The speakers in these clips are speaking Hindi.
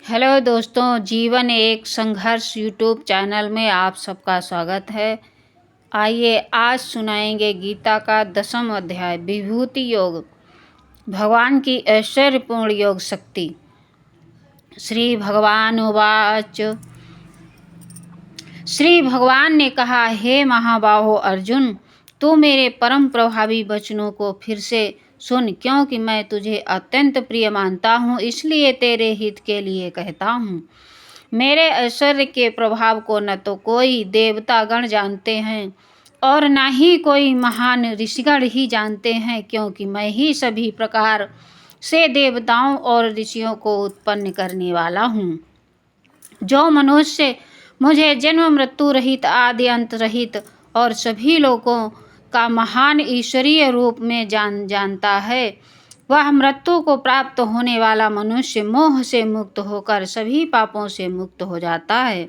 हेलो दोस्तों, जीवन एक संघर्ष यूट्यूब चैनल में आप सबका स्वागत है। आइए आज सुनाएंगे गीता का 10वां अध्याय विभूति योग, भगवान की ऐश्वर्यपूर्ण योग शक्ति। श्री भगवान उवाच। श्री भगवान ने कहा, हे महाबाहो अर्जुन, तू मेरे परम प्रभावी वचनों को फिर से सुन, क्योंकि मैं तुझे अत्यंत प्रिय मानता हूँ, इसलिए तेरे हित के लिए कहता हूँ। मेरे ऐश्वर्य के प्रभाव को न तो कोई देवतागण जानते हैं और न ही कोई महान ऋषिगण ही जानते हैं, क्योंकि मैं ही सभी प्रकार से देवताओं और ऋषियों को उत्पन्न करने वाला हूँ। जो मनुष्य मुझे जन्म मृत्यु रहित आदि अंत रहित और सभी लोगों का महान ईश्वरीय रूप में जानता है, वह मृत्यु को प्राप्त होने वाला मनुष्य मोह से मुक्त होकर सभी पापों से मुक्त हो जाता है।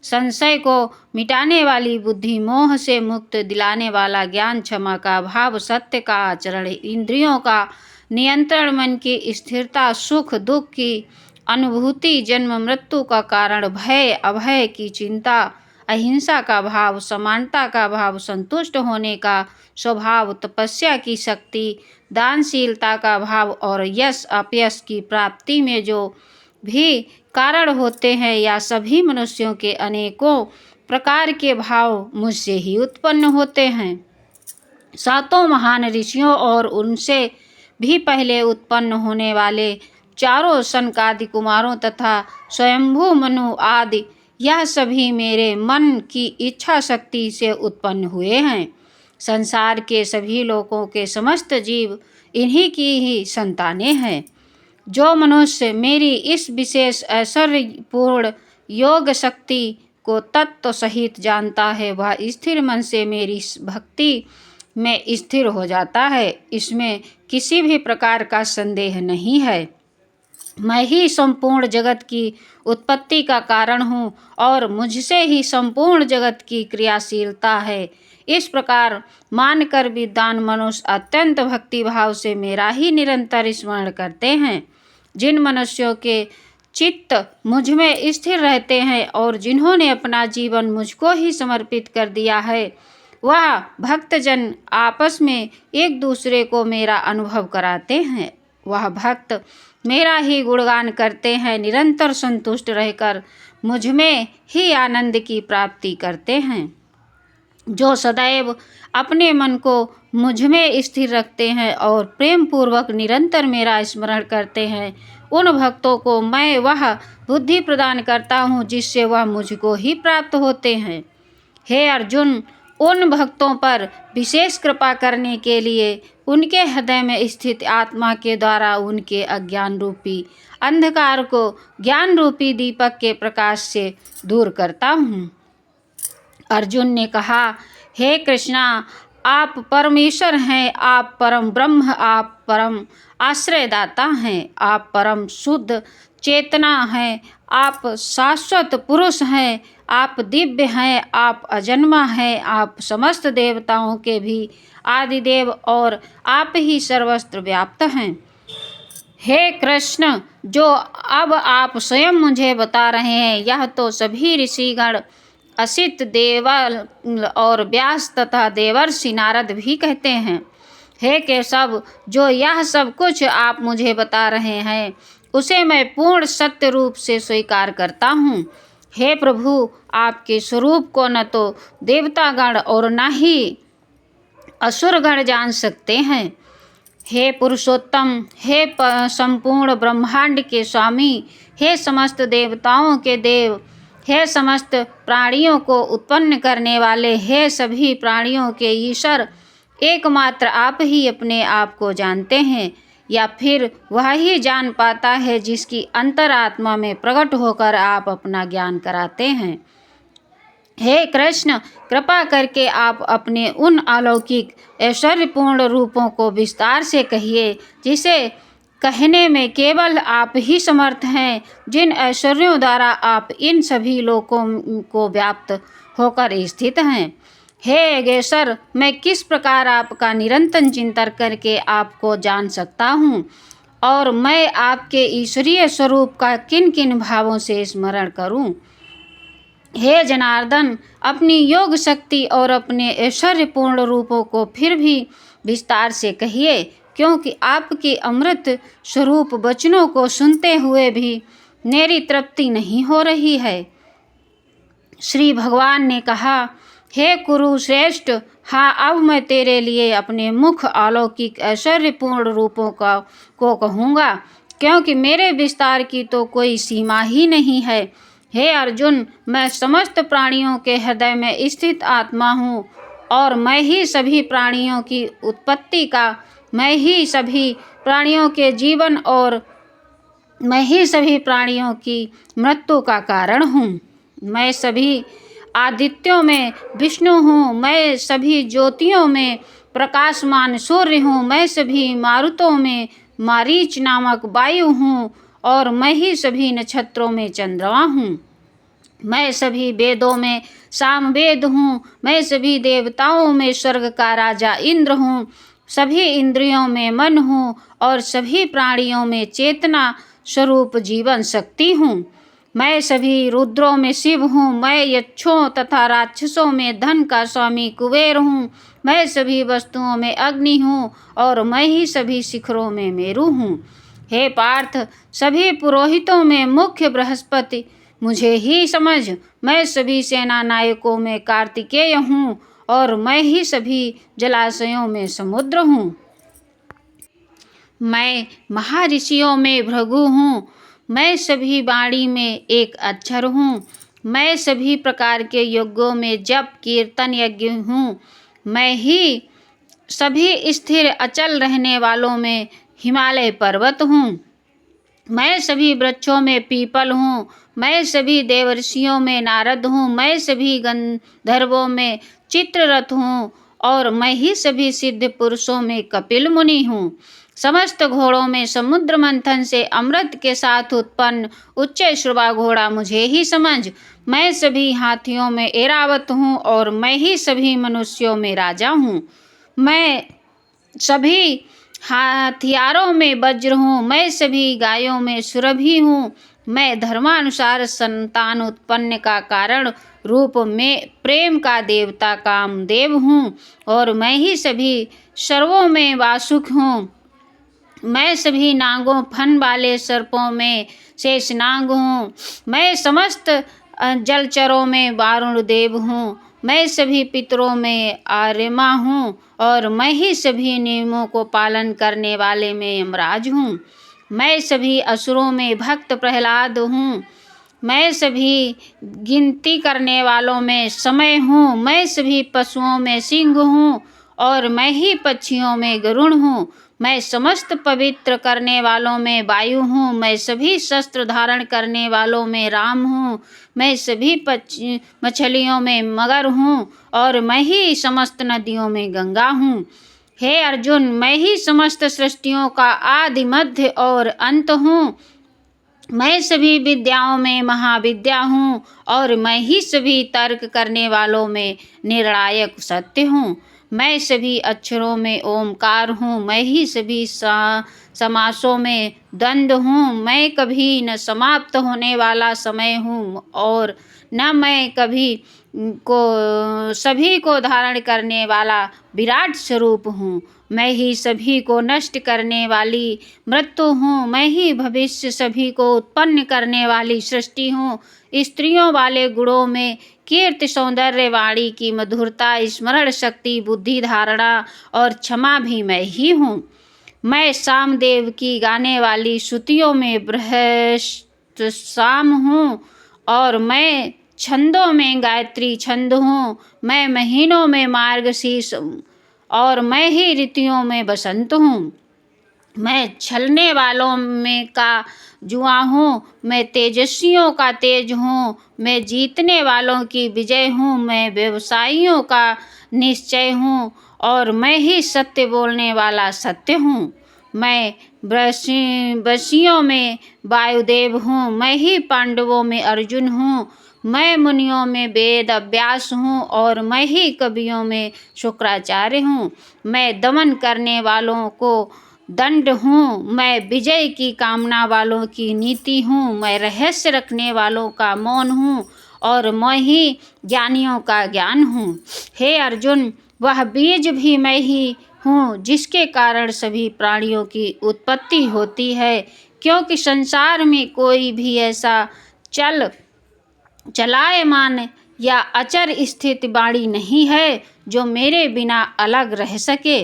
संशय को मिटाने वाली बुद्धि, मोह से मुक्त दिलाने वाला ज्ञान, क्षमा का भाव, सत्य का आचरण, इंद्रियों का नियंत्रण, मन की स्थिरता, सुख दुख की अनुभूति, जन्म मृत्यु का कारण भय अभय की चिंता, अहिंसा का भाव, समानता का भाव, संतुष्ट होने का स्वभाव, तपस्या की शक्ति, दानशीलता का भाव और यश अपयश की प्राप्ति में जो भी कारण होते हैं, या सभी मनुष्यों के अनेकों प्रकार के भाव मुझसे ही उत्पन्न होते हैं। सातों महान ऋषियों और उनसे भी पहले उत्पन्न होने वाले चारों सनकादि कुमारों तथा स्वयंभू मनु आदि, यह सभी मेरे मन की इच्छा शक्ति से उत्पन्न हुए हैं। संसार के सभी लोगों के समस्त जीव इन्हीं की ही संतानें हैं। जो मनुष्य मेरी इस विशेष ऐश्वर्यपूर्ण योग शक्ति को तत्व सहित जानता है, वह स्थिर मन से मेरी भक्ति में स्थिर हो जाता है। इसमें किसी भी प्रकार का संदेह नहीं है। मैं ही संपूर्ण जगत की उत्पत्ति का कारण हूँ और मुझसे ही संपूर्ण जगत की क्रियाशीलता है। इस प्रकार मानकर विद्वान मनुष्य अत्यंत भक्ति भाव से मेरा ही निरंतर स्मरण करते हैं। जिन मनुष्यों के चित्त मुझ में स्थिर रहते हैं और जिन्होंने अपना जीवन मुझको ही समर्पित कर दिया है, वह भक्तजन आपस में एक दूसरे को मेरा अनुभव कराते हैं। वह भक्त मेरा ही गुणगान करते हैं, निरंतर संतुष्ट रहकर मुझ में ही आनंद की प्राप्ति करते हैं। जो सदैव अपने मन को मुझ में स्थिर रखते हैं और प्रेम पूर्वक निरंतर मेरा स्मरण करते हैं, उन भक्तों को मैं वह बुद्धि प्रदान करता हूँ जिससे वह मुझको ही प्राप्त होते हैं। हे अर्जुन, उन भक्तों पर विशेष कृपा करने के लिए उनके हृदय में स्थित आत्मा के द्वारा उनके अज्ञान रूपी अंधकार को ज्ञान रूपी दीपक के प्रकाश से दूर करता हूँ। अर्जुन ने कहा, हे कृष्णा, आप परमेश्वर हैं, आप परम ब्रह्म, आप परम आश्रयदाता हैं, आप परम शुद्ध चेतना हैं, आप शाश्वत पुरुष हैं, आप दिव्य हैं, आप अजन्मा हैं, आप समस्त देवताओं के भी आदिदेव और आप ही सर्वत्र व्याप्त हैं। हे कृष्ण, जो अब आप स्वयं मुझे बता रहे हैं, यह तो सभी ऋषिगण, असित, देवल और व्यास तथा देवर्षि नारद भी कहते हैं। हे केशव, जो यह सब कुछ आप मुझे बता रहे हैं, उसे मैं पूर्ण सत्य रूप से स्वीकार करता हूँ। हे प्रभु, आपके स्वरूप को न तो देवतागण और न ही असुरगण जान सकते हैं। हे पुरुषोत्तम, हे संपूर्ण ब्रह्मांड के स्वामी, हे समस्त देवताओं के देव, हे समस्त प्राणियों को उत्पन्न करने वाले, हे सभी प्राणियों के ईश्वर, एकमात्र आप ही अपने आप को जानते हैं, या फिर वह ही जान पाता है जिसकी अंतरात्मा में प्रकट होकर आप अपना ज्ञान कराते हैं। हे कृष्ण, कृपा करके आप अपने उन अलौकिक ऐश्वर्यपूर्ण रूपों को विस्तार से कहिए, जिसे कहने में केवल आप ही समर्थ हैं, जिन ऐश्वर्यों द्वारा आप इन सभी लोकों को व्याप्त होकर स्थित हैं। हे गेसर, मैं किस प्रकार आपका निरंतर चिंतन करके आपको जान सकता हूँ और मैं आपके ईश्वरीय स्वरूप का किन किन भावों से स्मरण करूं। हे जनार्दन, अपनी योग शक्ति और अपने ऐश्वर्यपूर्ण रूपों को फिर भी विस्तार से कहिए, क्योंकि आपके अमृत स्वरूप वचनों को सुनते हुए भी मेरी तृप्ति नहीं हो रही है। श्री भगवान ने कहा, हे कुरुश्रेष्ठ, हाँ, अब मैं तेरे लिए अपने मुख अलौकिक ऐश्वर्यपूर्ण रूपों को कहूँगा, क्योंकि मेरे विस्तार की तो कोई सीमा ही नहीं है। हे अर्जुन, मैं समस्त प्राणियों के हृदय में स्थित आत्मा हूँ और मैं ही सभी प्राणियों की उत्पत्ति का, मैं ही सभी प्राणियों के जीवन और मैं ही सभी प्राणियों की मृत्यु का कारण हूँ। मैं सभी आदित्यों में विष्णु हूँ, मैं सभी ज्योतियों में प्रकाशमान सूर्य हूँ, मैं सभी मारुतों में मारीच नामक वायु हूँ और मैं ही सभी नक्षत्रों में चंद्रमा हूँ। मैं सभी वेदों में सामवेद हूँ, मैं सभी देवताओं में स्वर्ग का राजा इंद्र हूँ, सभी इंद्रियों में मन हूँ और सभी प्राणियों में चेतना स्वरूप जीवन शक्ति हूँ। मैं सभी रुद्रों में शिव हूँ, मैं यक्षों तथा राक्षसों में धन का स्वामी कुबेर हूँ, मैं सभी वस्तुओं में अग्नि हूँ और मैं ही सभी शिखरों में मेरु हूँ। हे पार्थ, सभी पुरोहितों में मुख्य बृहस्पति मुझे ही समझ, मैं सभी सेना नायकों में कार्तिकेय हूँ और मैं ही सभी जलाशयों में समुद्र हूँ। मैं महर्षियों में भृगु हूँ, मैं सभी वाणी में एक अक्षर हूँ, मैं सभी प्रकार के यज्ञों में जप कीर्तन यज्ञ हूँ, मैं ही सभी स्थिर अचल रहने वालों में हिमालय पर्वत हूँ, मैं सभी वृक्षों में पीपल हूँ, मैं सभी देवर्षियों में नारद हूँ, मैं सभी गंधर्वों में चित्ररथ हूँ और मैं ही सभी सिद्ध पुरुषों में कपिल मुनि हूँ। समस्त घोड़ों में समुद्र मंथन से अमृत के साथ उत्पन्न उच्च श्रवा घोड़ा मुझे ही समझ, मैं सभी हाथियों में ऐरावत हूँ और मैं ही सभी मनुष्यों में राजा हूँ। मैं सभी हथियारों में वज्र हूँ, मैं सभी गायों में सुरभि हूँ, मैं धर्मानुसार संतान उत्पन्न का कारण रूप में प्रेम का देवता कामदेव हूँ और मैं ही सभी सर्वों में वासुक हूँ। मैं सभी नागों फन वाले सर्पों में शेषनाग हूँ, मैं समस्त जलचरों में वारुण देव हूँ, मैं सभी पितरों में आर्यमा हूँ और मैं ही सभी नियमों को पालन करने वाले में यमराज हूँ। मैं सभी असुरों में भक्त प्रहलाद हूँ, मैं सभी गिनती करने वालों में समय हूँ, मैं सभी पशुओं में सिंह हूँ और मैं ही पक्षियों में गरुड़ हूँ। मैं समस्त पवित्र करने वालों में वायु हूँ, मैं सभी शस्त्र धारण करने वालों में राम हूँ, मैं सभी मछलियों में मगर हूँ और मैं ही समस्त नदियों में गंगा हूँ। हे अर्जुन, मैं ही समस्त सृष्टियों का आदि मध्य और अंत हूँ। मैं सभी विद्याओं में महाविद्या हूँ और मैं ही सभी तर्क करने वालों में निर्णायक सत्य हूँ। मैं सभी अक्षरों में ओमकार हूँ, मैं ही सभी समासों में द्वंद्व हूँ, मैं कभी न समाप्त होने वाला समय हूँ और न मैं कभी को सभी को धारण करने वाला विराट स्वरूप हूँ। मैं ही सभी को नष्ट करने वाली मृत्यु हूँ, मैं ही भविष्य सभी को उत्पन्न करने वाली सृष्टि हूँ। स्त्रियों वाले गुणों में कीर्ति सौंदर्य वाणी की मधुरता स्मरण शक्ति बुद्धि धारणा और क्षमा भी मैं ही हूँ। मैं सामदेव की गाने वाली श्रुतियों में बृहस्पत साम हूँ और मैं छंदों में गायत्री छंद हूँ, मैं महीनों में मार्गशीर्ष और मैं ही ऋतुओं में बसंत हूँ। मैं छलने वालों में का जुआ हूँ, मैं तेजस्वियों का तेज हूँ, मैं जीतने वालों की विजय हूँ, मैं व्यवसायियों का निश्चय हूँ और मैं ही सत्य बोलने वाला सत्य हूँ। मैं वशियों में वायुदेव हूँ, मैं ही पांडवों में अर्जुन हूँ, मैं मुनियों में वेद अभ्यास हूँ और मैं ही कवियों में शुक्राचार्य हूँ। मैं दमन करने वालों को दंड हूँ, मैं विजय की कामना वालों की नीति हूँ, मैं रहस्य रखने वालों का मौन हूँ और मैं ही ज्ञानियों का ज्ञान हूँ। हे अर्जुन, वह बीज भी मैं ही हूँ जिसके कारण सभी प्राणियों की उत्पत्ति होती है, क्योंकि संसार में कोई भी ऐसा चलायमान या अचर स्थित वाणी नहीं है जो मेरे बिना अलग रह सके।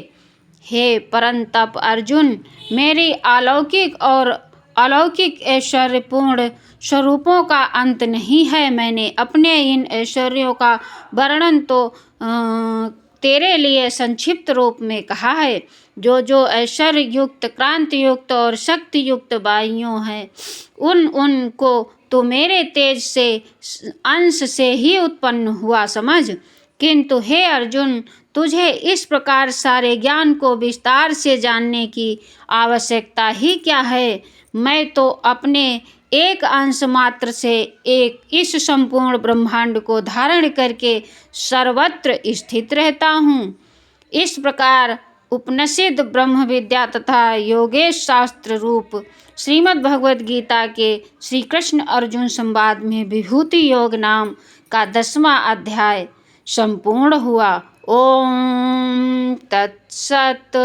हे परंतप अर्जुन, मेरी अलौकिक और अलौकिक ऐश्वर्यपूर्ण स्वरूपों का अंत नहीं है। मैंने अपने इन ऐश्वर्यों का वर्णन तो तेरे लिए संक्षिप्त रूप में कहा है। जो जो ऐश्वर्य युक्त, क्रांति युक्त और शक्ति युक्त वायुओं हैं, उनको तो मेरे तेज से अंश से ही उत्पन्न हुआ समझ। किंतु हे अर्जुन, तुझे इस प्रकार सारे ज्ञान को विस्तार से जानने की आवश्यकता ही क्या है। मैं तो अपने एक अंश मात्र से एक इस संपूर्ण ब्रह्मांड को धारण करके सर्वत्र स्थित रहता हूँ। इस प्रकार उपनिषद, ब्रह्म विद्या तथा योगेश शास्त्र रूप श्रीमद् भगवद गीता के श्री कृष्ण अर्जुन संवाद में विभूति योग नाम का 10वां अध्याय संपूर्ण हुआ। ओम तत्सत।